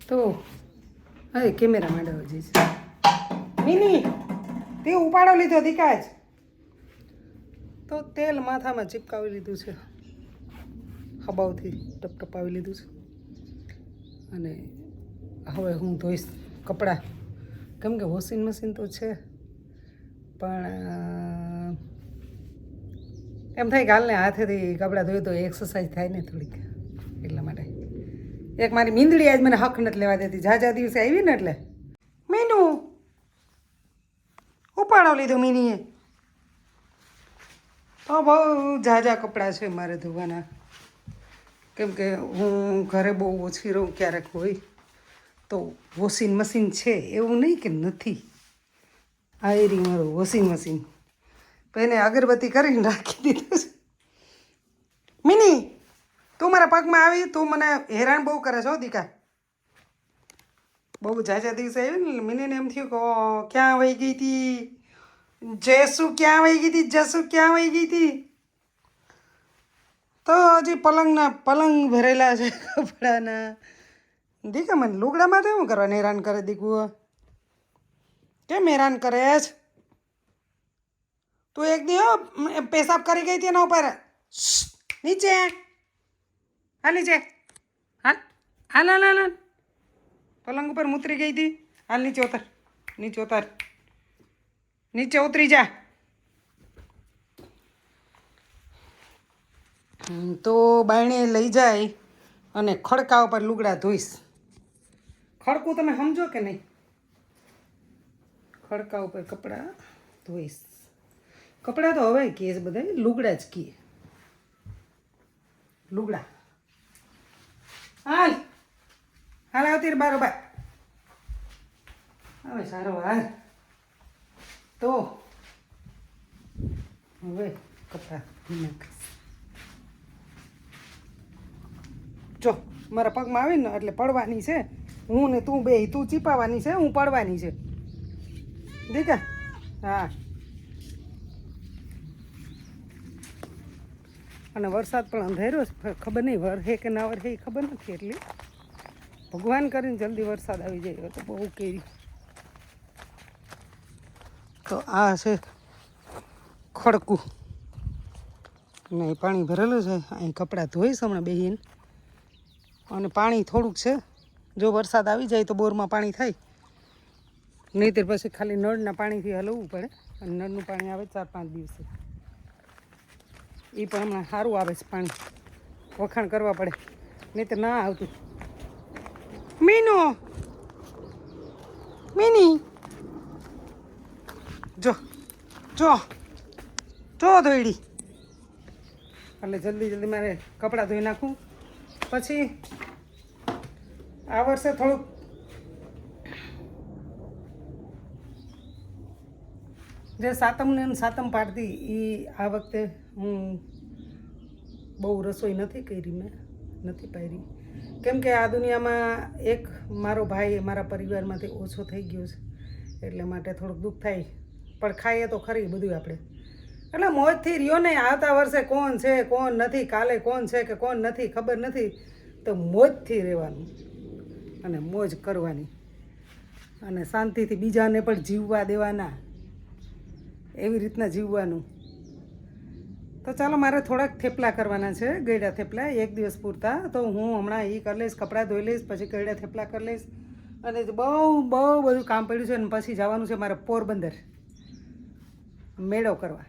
તો હવે કેમેરા માંડવા જઈશ. મિની તે ઉપાડો લીધો દીકા જ તો તેલ માથામાં ચીપકાવી લીધું છે, હબાવથી ટપટપાવી લીધું છે. અને હવે હું ધોઈશ કપડાં, કેમ કે વોશિંગ મશીન તો છે પણ એમ થાય કે હાલને હાથેથી કપડાં ધોઈ તો એક્સરસાઇઝ થાય ને થોડીક, એટલા માટે. એક મારી મીંદડી આજ મને હક નથી લેવા દેતી, ઝાઝા દિવસે આવી ને એટલે. મીનુ ઉપાડો લીધો મિનીએ. તો બહુ ઝાઝા કપડાં છે મારે ધોવાના, કેમ કે હું ઘરે બહુ ઓછી રહું, ક્યારેક હોય તો વોશિંગ મશીન છે, એવું નહીં કે નથી. આ એરી મારું વોશિંગ મશીન તો એને અગરબત્તી કરીને રાખી દીધું છે. મિની તું મારા પગમાં આવી, તું મને હેરાન બહુ કરે છો દીકા. બહુ ઝાઝા દિવસે આવી ને મિનીને એમ થયું કે ક્યાં વહી ગઈ હતી જસુ, ક્યાં વહી ગઈ હતી જસુ, ક્યાં વહી ગઈ હતી. તો હજી પલંગ ભરેલા છે કપડાના. દીકા મને લુગડામાં તો શું કરવાનું હેરાન કરે દીકુ, કેમ હેરાન કરે છે તું? એક દી પેશાબ કરી ગઈ હતી એના ઉપર. નીચે હાલ, નીચે હાલ, હાલ હાલ હાલ. પલંગ ઉપર મૂતરી ગઈ હતી, હાલ નીચે ઉતર, નીચે ઉતર, નીચે ઉતરી જા. તો બાયણે લઈ જાય અને ખડકા ઉપર લુગડા ધોઈશ. ખડકું તમે સમજો કે નહીં? ખડકા ઉપર કપડાં ધોઈશ. કપડાં તો હવે કહે છે બધા, લુગડા જ કહે, લુગડા. હાલ હાલ આવતી રે બારોબાર. હવે સારો હાલ. તો હવે કપડાં નાખીશ. જો મારા પગમાં આવી ને એટલે પડવાની છે. હું ને તું બે, તું ચીપાવાની છે, હું પડવાની છે દીકા. હા, અને વરસાદ પણ અંધેરો છે, ખબર નહીં વરહે કે ના વરહે એ ખબર નથી. એટલી ભગવાન કરીને જલ્દી વરસાદ આવી જાય તો બહુ કેરી. તો આ છે ખડકું ને પાણી ભરેલું છે. અહીં કપડાં ધોઈશ હમણાં બેહીને. અને પાણી થોડુંક છે, જો વરસાદ આવી જાય તો બોરમાં પાણી થાય, નહીંતર પછી ખાલી નળના પાણીથી હલવવું પડે. અને નળનું પાણી આવે 4-5 દિવસે, એ પણ હમણાં સારું આવે છે પાણી, વખાણ કરવા પડે, નહીંતર ના આવતું. મીનુ, મિની જો જો જો ધોઈડી. એટલે જલ્દી મારે કપડાં ધોઈ નાખું. પછી આ વર્ષે થોડુંક જે સાતમને સાતમ પાડતી એ આ વખતે હું બહુ રસોઈ નથી કરી, મેં નથી પાડી, કેમ કે આ દુનિયામાં એક મારો ભાઈ મારા પરિવારમાંથી ઓછો થઈ ગયો છે, એટલે માટે થોડુંક દુઃખ થાય. પણ ખાઈએ તો ખરી બધું આપણે, એટલે મોજથી રહ્યો ને. આવતા વર્ષે કોણ છે કોણ નથી, કાલે કોણ છે કે કોણ નથી ખબર નથી, તો મોજથી રહેવાનું અને મોજ કરવાની અને શાંતિથી બીજાને પણ જીવવા દેવાના, એવી રીતના જીવવાનું. તો ચાલો મારે થોડાક થેપલા કરવાના છે, ગળ્યા થેપલા, એક દિવસ પૂરતા. તો હું હમણાં એ કરી લઈશ, કપડાં ધોઈ લઈશ, પછી ગળ્યા થેપલા કરી લઈશ. અને બહુ બધું કામ પડ્યું છે. અને પછી જવાનું છે મારે પોરબંદર મેળો કરવા.